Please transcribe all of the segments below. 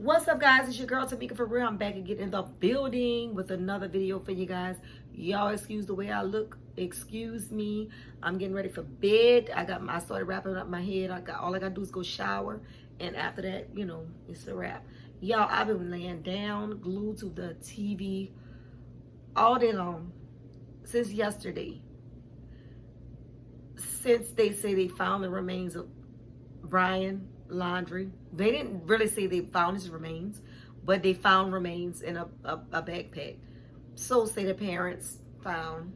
What's up, guys? It's your girl Tamika for real. I'm back again in the building with another video for you guys. Y'all excuse the way I look. Excuse me. I'm getting ready for bed. I started wrapping up my head. All I gotta do is go shower, and after that, it's a wrap. Y'all, I've been laying down, glued to the TV all day long since yesterday. Since they say they found the remains of Brian Laundrie. They didn't really say they found his remains, but they found remains in a backpack. So say the parents found.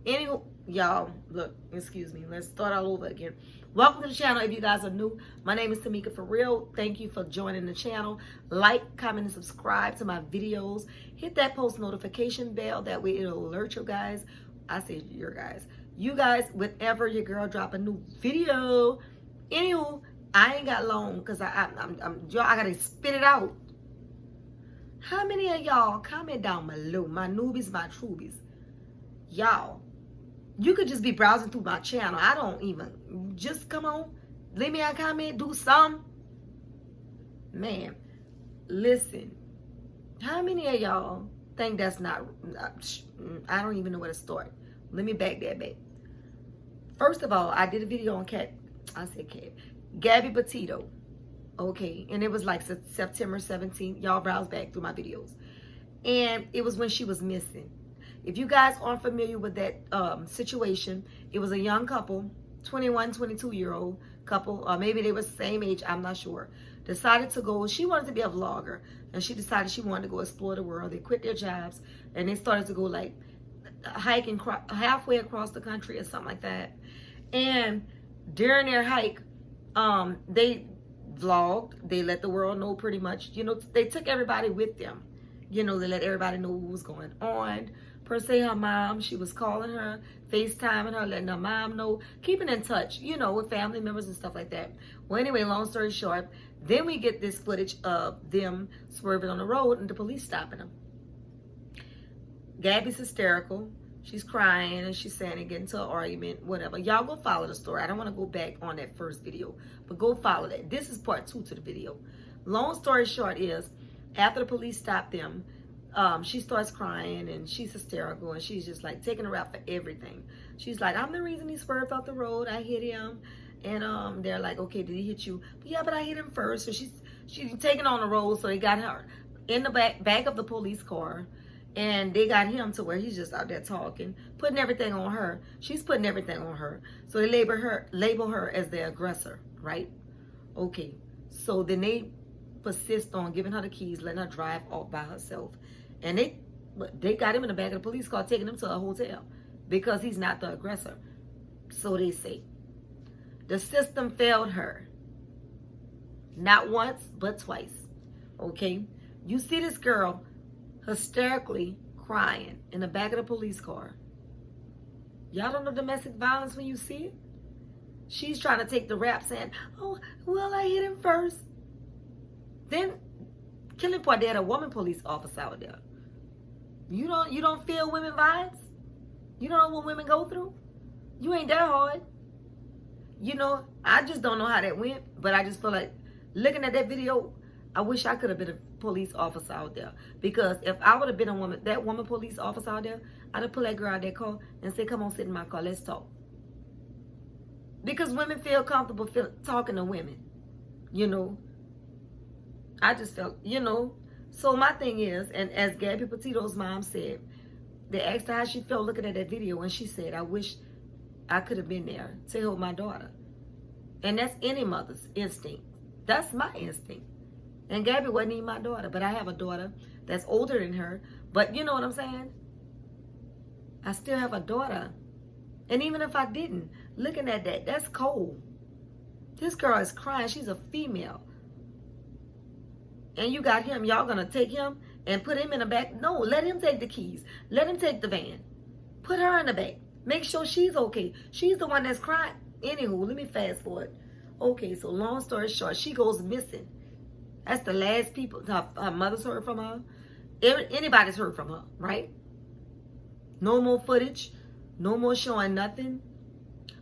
Anywho, y'all, look, excuse me. Let's start all over again. Welcome to the channel. If you guys are new, my name is Tamika for real. Thank you for joining the channel. Like, comment, and subscribe to my videos. Hit that post notification bell. That way it'll alert you guys. I say your guys. You guys, whenever your girl drop a new video. Anywho, I ain't got long because I gotta spit it out. How many of y'all comment down below? My newbies, my trubies. Y'all, you could just be browsing through my channel. I don't even, just come on, leave me a comment, do some. Man, listen, how many of y'all think that's not, I don't even know where to start. Let me back that back. First of all, I did a video on Gabby Petito. Okay, and it was like September 17th. Y'all browse back through my videos. And it was when she was missing. If you guys aren't familiar with that situation, it was a young couple, 21, 22-year-old couple, or maybe they were the same age, I'm not sure. Decided to go, she wanted to be a vlogger, and she decided she wanted to go explore the world. They quit their jobs, and they started to go like hiking halfway across the country or something like that. And during their hike, they vlogged. They let the world know pretty much. They took everybody with them. They let everybody know what was going on. Per se, her mom, she was calling her, FaceTiming her, letting her mom know, keeping in touch, with family members and stuff like that. Well, anyway, long story short, then we get this footage of them swerving on the road and the police stopping them. Gabby's hysterical. She's crying and she's saying they get into an argument, whatever. Y'all go follow the story. I don't want to go back on that first video, but go follow that. This is part 2 to the video. Long story short is, after the police stopped them, she starts crying and she's hysterical and she's just like taking a rap for everything. She's like, I'm the reason he swerved off the road. I hit him. And they're like, okay, did he hit you? Yeah, but I hit him first. So she's taking on the road. So they got her in the back of the police car. And they got him to where he's just out there talking, putting everything on her. She's putting everything on her. So they label her as the aggressor, right? Okay. So then they persist on giving her the keys, letting her drive off by herself. And they got him in the back of the police car, taking him to a hotel because he's not the aggressor. So they say. The system failed her. Not once, but twice. Okay? You see this girl hysterically crying in the back of the police car. Y'all don't know domestic violence when you see it? She's trying to take the rap saying, oh, well, I hit him first. Then, killing part, they had a woman police officer out there. You don't feel women vibes? You don't know what women go through? You ain't that hard. I just don't know how that went, but I just feel like looking at that video, I wish I could have been a police officer out there. Because if I would have been that woman police officer out there, I'd have pulled that girl out of that car and say, come on, sit in my car, let's talk. Because women feel comfortable talking to women. I just felt, So my thing is, and as Gabby Petito's mom said, they asked her how she felt looking at that video, and she said, I wish I could have been there to help my daughter. And that's any mother's instinct. That's my instinct. And Gabby wasn't even my daughter, but I have a daughter that's older than her. But you know what I'm saying? I still have a daughter. And even if I didn't, looking at that, that's cold. This girl is crying. She's a female. And you got him. Y'all going to take him and put him in the back? No, let him take the keys. Let him take the van. Put her in the back. Make sure she's okay. She's the one that's crying. Anywho, let me fast forward. Okay, so long story short, she goes missing. That's the last people her mother's heard from her. Anybody's heard from her, right? No more footage. No more showing nothing.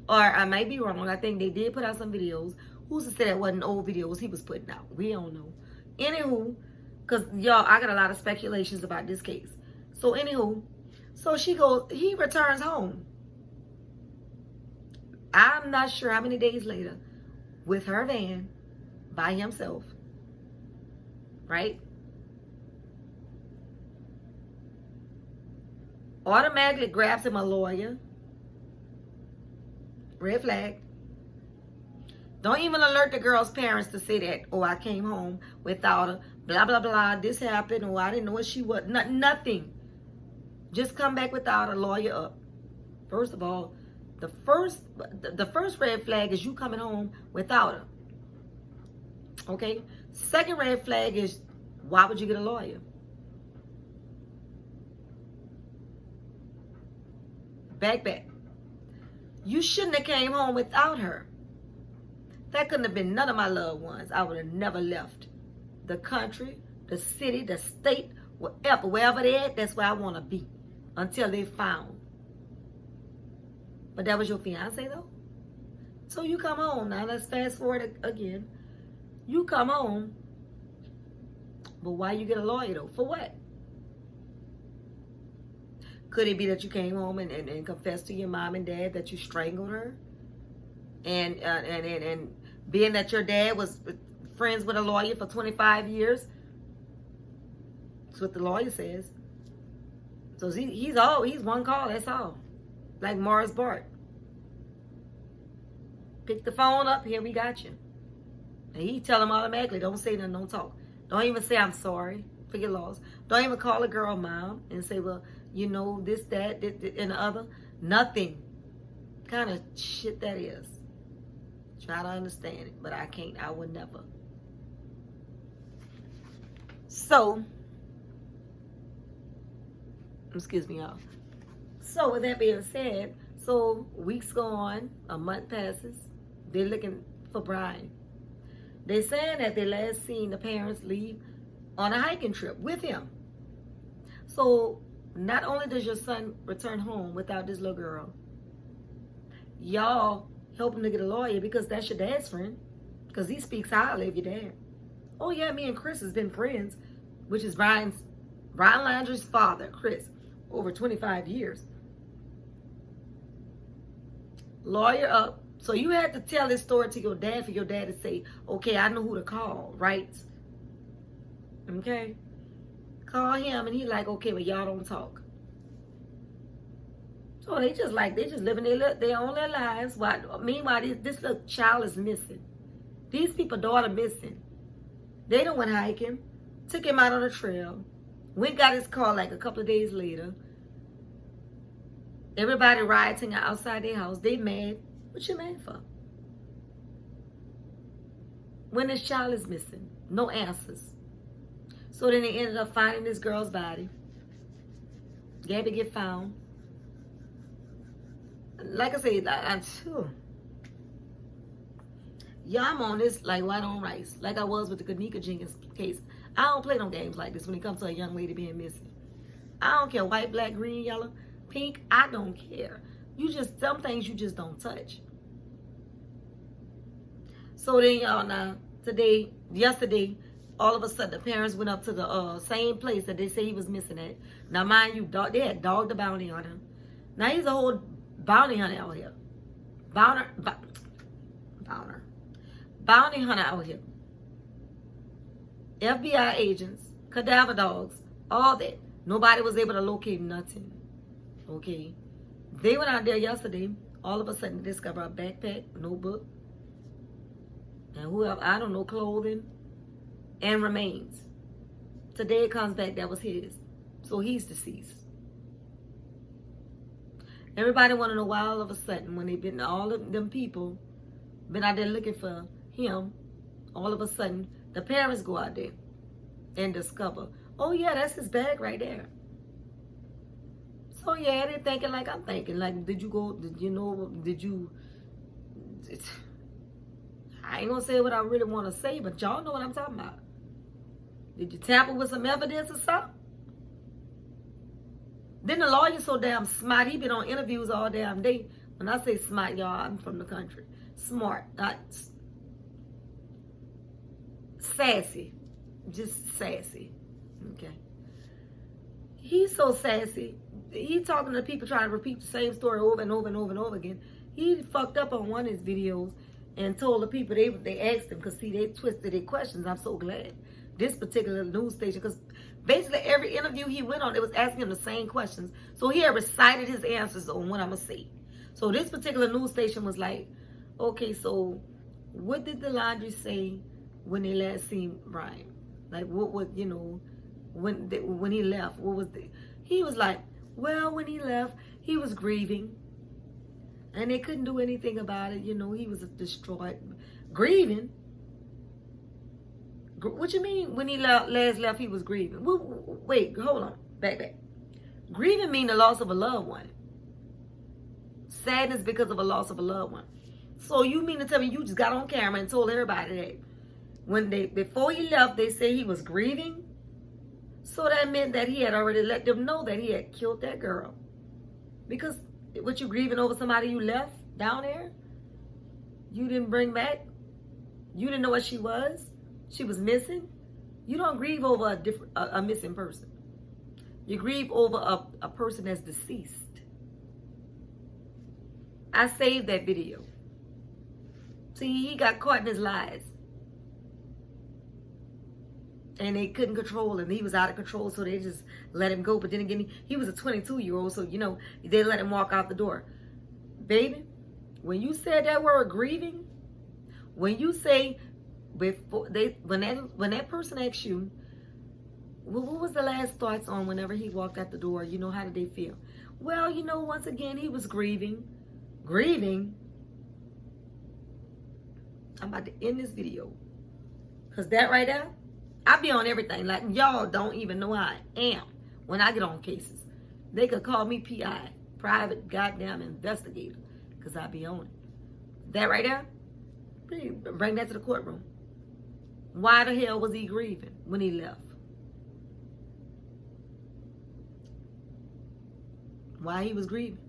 Or I might be wrong. I think they did put out some videos. Who's to say that wasn't old videos he was putting out? We don't know. Anywho, because y'all, I got a lot of speculations about this case. So anywho, so he returns home. I'm not sure how many days later, with her van, by himself, right? Automatically grabs him a lawyer. Red flag. Don't even alert the girl's parents to say that, oh, I came home without her, blah, blah, blah, this happened, or I didn't know what she was. Nothing. Just come back without a lawyer up. First of all, the first red flag is you coming home without her. Okay? Second red flag is, why would you get a lawyer? Back. You shouldn't have came home without her. That couldn't have been none of my loved ones. I would have never left the country, the city, the state, wherever they're at, that's where I want to be until they found. But that was your fiance, though? So you come home. Now, let's fast forward again. You come home, but why you get a lawyer, though? For what? Could it be that you came home and confessed to your mom and dad that you strangled her? And being that your dad was friends with a lawyer for 25 years, that's what the lawyer says. So he's one call, that's all. Like Morris Bart. Pick the phone up, here we got you. And he tell him automatically, don't say nothing, don't talk. Don't even say I'm sorry for your loss. Don't even call a girl mom and say, well, you know, this, that, and the other. Nothing. Kind of shit that is. Try to understand it, but I can't. I would never. So, excuse me, y'all. So, with that being said, so weeks go on, a month passes. They're looking for Brian. They're saying that they last seen the parents leave on a hiking trip with him. So, not only does your son return home without this little girl, y'all help him to get a lawyer because that's your dad's friend. Because he speaks highly of your dad. Oh yeah, me and Chris has been friends, which is Brian Landry's father, Chris, over 25 years. Lawyer up. So you had to tell this story to your dad for your dad to say, okay, I know who to call, right? Okay? Call him and he's like, okay, but y'all don't talk. So they just living their own little lives. Meanwhile, this little child is missing. These people daughter missing. They done went hiking, took him out on a trail, went got his car like a couple of days later. Everybody rioting outside their house. They mad. What you mad for? When this child is missing, no answers. So then they ended up finding this girl's body. Gabby get found. Like I said, I'm on this like white on rice, like I was with the Kanika Jenkins case. I don't play no games like this when it comes to a young lady being missing. I don't care, white, black, green, yellow, pink, I don't care. Some things you just don't touch. So then y'all now, yesterday, all of a sudden the parents went up to the same place that they say he was missing at. Now mind you, they had dogged the bounty on him. Now he's a whole bounty hunter out here. Bounty hunter out here. FBI agents, cadaver dogs, all that. Nobody was able to locate nothing. Okay. They went out there yesterday. All of a sudden, they discovered a backpack, notebook, and whoever, I don't know, clothing, and remains. Today it comes back that was his. So he's deceased. Everybody want to know why all of a sudden, when they've been, all of them people been out there looking for him, all of a sudden, the parents go out there and discover, oh yeah, that's his bag right there. So yeah, they're thinking like I'm thinking. Like, I ain't gonna say what I really want to say, but y'all know what I'm talking about. Did you tamper with some evidence or something? Then the lawyer's so damn smart, he been on interviews all damn day. When I say smart, y'all, I'm from the country. Smart, not sassy. just sassy. Okay. He's so sassy. He talking to people trying to repeat the same story over and over and over and over again. He fucked up on one of his videos and told the people they asked him, because see, they twisted their questions. I'm so glad. This particular news station, because basically every interview he went on, it was asking him the same questions. So he had recited his answers on what I'm going to say. So this particular news station was like, okay, so what did the laundry say when they last seen Brian? Like, what would, you know, when he left, what was the... He was like, well, when he left, he was grieving. And they couldn't do anything about it. You know, he was distraught. Grieving? What you mean when he last left, he was grieving? Wait, hold on. Back. Grieving mean the loss of a loved one. Sadness because of a loss of a loved one. So you mean to tell me you just got on camera and told everybody that when before he left, they said he was grieving? So that meant that he had already let them know that he had killed that girl. Because what, you grieving over somebody you left down there? You didn't bring back? You didn't know what she was? She was missing? You don't grieve over a missing person. You grieve over a person that's deceased. I saved that video. See, he got caught in his lies. And they couldn't control him. He was out of control, so they just let him go. But then again, he was a 22-year-old, so, you know, they let him walk out the door. Baby, when you said that word grieving, when you say, when that person asks you, well, what was the last thoughts on whenever he walked out the door? You know, how did they feel? Well, you know, once again, he was grieving. Grieving? I'm about to end this video. Because that right there, I be on everything. Like, y'all don't even know how I am when I get on cases. They could call me PI, private goddamn investigator, because I be on it. That right there, bring that to the courtroom. Why the hell was he grieving when he left? Why he was grieving?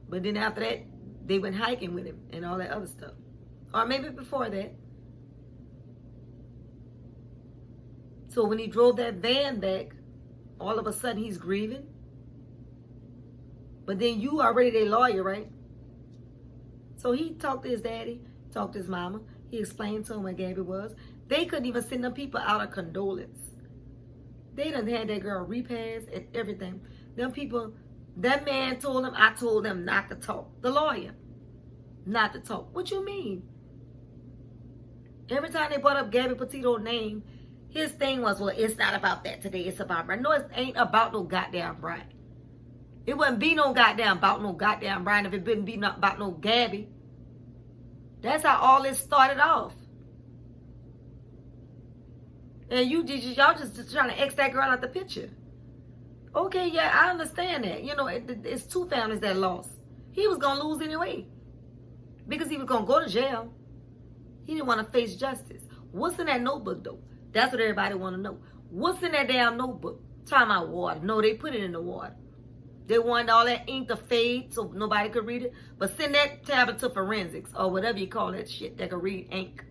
But then after that, they went hiking with him and all that other stuff. Or maybe before that. So when he drove that van back, all of a sudden he's grieving. But then you already their lawyer, right? So he talked to his daddy, talked to his mama. He explained to him where Gabby was. They couldn't even send them people out of condolence. They done had that girl repassed and everything. Them people, that man told them, I told them not to talk. The lawyer, not to talk. What you mean? Every time they brought up Gabby Petito's name, his thing was, well, it's not about that today. It's about Brian. No, it ain't about no goddamn Brian. It wouldn't be no goddamn about no goddamn Brian if it wouldn't be about no Gabby. That's how all this started off. And y'all just trying to X that girl out the picture. Okay, yeah, I understand that. You know, it's two families that lost. He was going to lose anyway. Because he was going to go to jail. He didn't want to face justice. What's in that notebook, though? That's what everybody want to know. What's in that damn notebook? Talking about water. No, they put it in the water. They wanted all that ink to fade so nobody could read it. But send that tablet to forensics or whatever you call that shit that could read ink.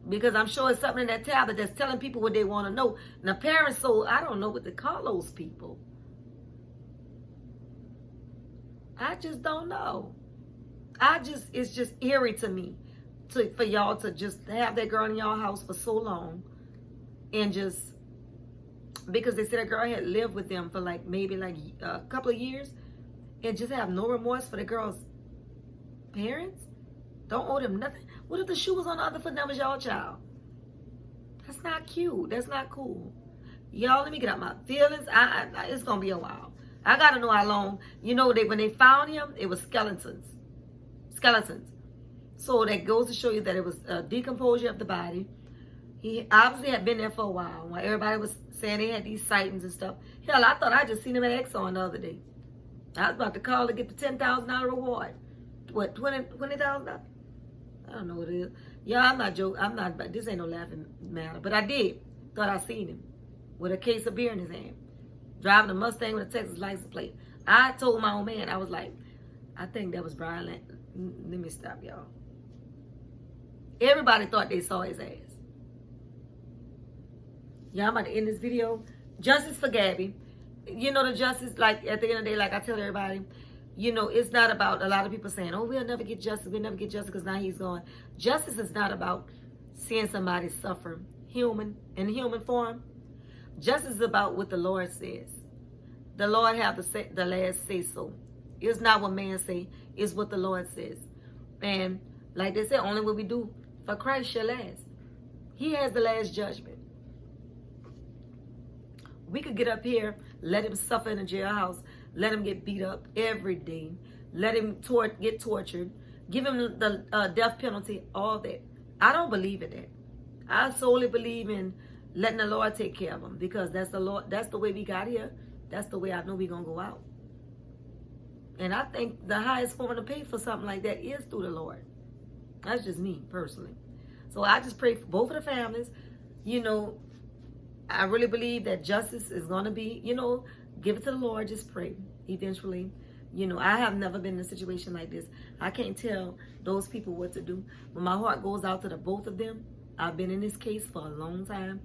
Because I'm sure it's something in that tablet that's telling people what they want to know. And the parents, so I don't know what to call those people. I just don't know. It's just eerie to me for y'all to just have that girl in y'all house for so long and just, because they said that girl had lived with them for maybe a couple of years and just have no remorse for the girl's parents. Don't owe them nothing. What if the shoe was on the other foot and that was y'all child? That's not cute. That's not cool. Y'all, let me get out my feelings. It's going to be a while. I got to know how long. You know, when they found him, it was skeletons. So that goes to show you that it was a decomposure of the body. He obviously had been there for a while. While everybody was saying they had these sightings and stuff. Hell, I thought I just seen him at Exxon the other day. I was about to call to get the $10,000 reward. What, $20,000? I don't know what it is. Yeah, I'm not joking. This ain't no laughing matter. But I did. Thought I seen him with a case of beer in his hand. Driving a Mustang with a Texas license plate. I told my old man, I was like, I think that was Brian. Let me stop, y'all. Everybody thought they saw his ass. Yeah, I'm about to end this video. Justice for Gabby. You know, the justice, like, at the end of the day, like I tell everybody, you know, it's not about a lot of people saying, oh, we'll never get justice. We'll never get justice because now he's gone. Justice is not about seeing somebody suffer in human form. Justice is about what the Lord says. The Lord have the last say so. It's not what man say. It's what the Lord says. And like they said, only what we do for Christ shall last. He has the last judgment. We could get up here, let him suffer in a jailhouse, let him get beat up every day, let him get tortured, give him the death penalty, all that. I don't believe in that. I solely believe in letting the Lord take care of him, because that's the Lord. That's the way we got here. That's the way I know we're going to go out. And I think the highest form to pay for something like that is through the Lord. That's just me, personally. So I just pray for both of the families. You know, I really believe that justice is going to be, you know, give it to the Lord. Just pray. Eventually, you know, I have never been in a situation like this. I can't tell those people what to do. But my heart goes out to the both of them. I've been in this case for a long time.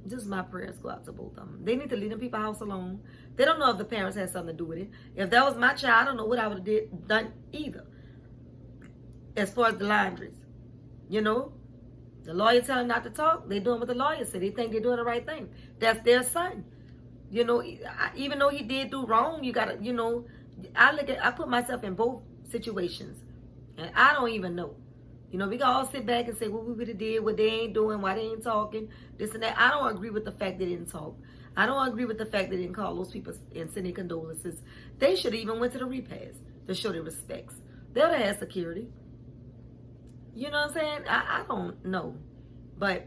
Just my prayers go out to both of them. They need to leave them people's house alone. They don't know if the parents had something to do with it. If that was my child, I don't know what I would have done either. As far as the laundries, you know, the lawyer tell them not to talk. They're doing what the lawyer said. They think they're doing the right thing. That's their son. You know, even though he did do wrong, you gotta, you know, I put myself in both situations, and I don't even know. You know, we can all sit back and say what we would have did, what they ain't doing, why they ain't talking, this and that. I don't agree with the fact they didn't talk. I don't agree with the fact they didn't call those people and send their condolences. They should have even went to the repast to show their respects. They would have had security. You know what I'm saying? I don't know. But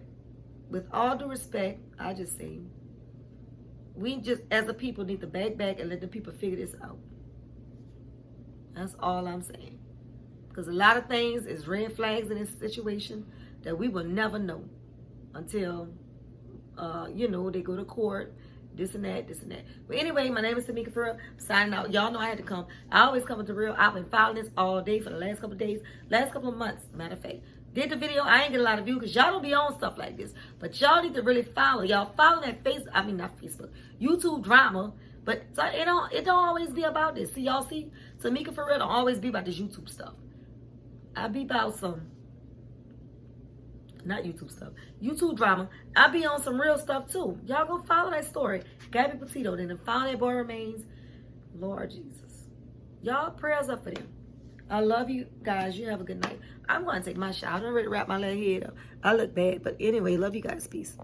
with all due respect, I just say, we just, as a people, need to back and let the people figure this out. That's all I'm saying. Because a lot of things is red flags in this situation that we will never know until, you know, they go to court, this and that. But anyway, my name is Tamika Farrell. Signing out. Y'all know I had to come. I always come with the real. I've been following this all day for the last couple of days, last couple of months, matter of fact. Did the video. I ain't get a lot of views because y'all don't be on stuff like this. But y'all need to really follow. Y'all follow that not Facebook, YouTube drama. But so it don't always be about this. See, y'all see? Tamika Farrell don't always be about this YouTube stuff. I be about some, not YouTube stuff, YouTube drama. I be on some real stuff too. Y'all go follow that story. Gabby Petito, then found that boy remains. Lord Jesus. Y'all prayers up for them. I love you guys. You have a good night. I'm going to take my shower. I'm ready to wrap my little head up. I look bad. But anyway, love you guys. Peace.